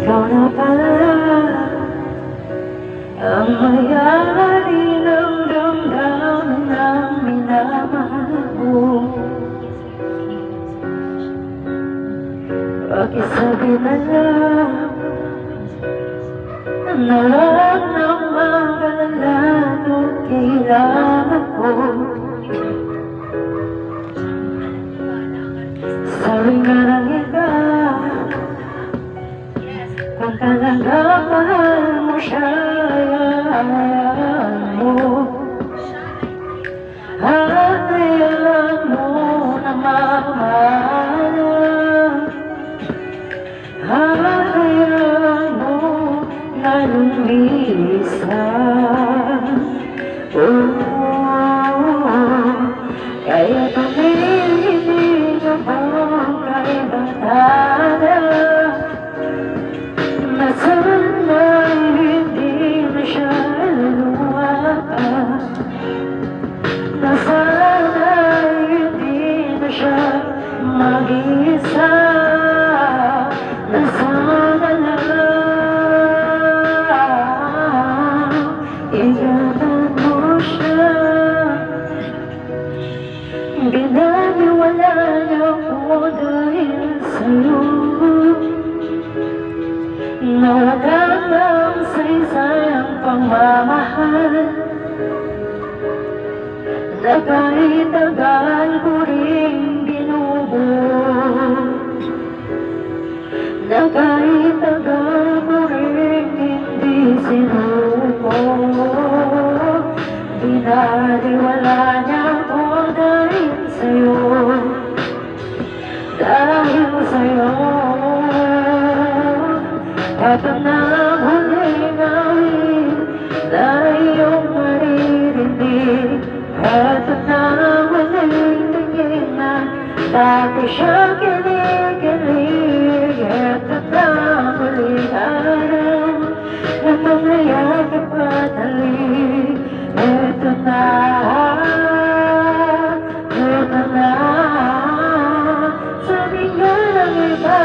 ikaw na pala ang may-ari ng damdamin na minamahal mo. Pakisabi na lang na lang ng magalala nung kailangan ko. Sabi nga ng iba, kung talaga mahal mo siya, hayaan mo. Hayaan mo na mamahalan. Hayaan mo na lumisan. Kaya pumili na bang kaibatana na sana'y hindi na siya lumakas, na sana'y hindi na siya mag-isa, na sana lang iganan mo siya. Binaniwala niya ako dahil sa'yo, na wala lang saysay ang pagmamahal, na kahit tagal ko rin binubuo, na kahit tagal ko rin hindi sinuko. Binaniwala niya ako dahil sa'yo, dahil sa'yo. Ito na ang huling awit na iyong maririnig. Ito na ang huling tingin na dati siya kinikilig. Ito na ang huling araw na mangyayakap at halik. Ito na, ito na. Sabi nga ng iba,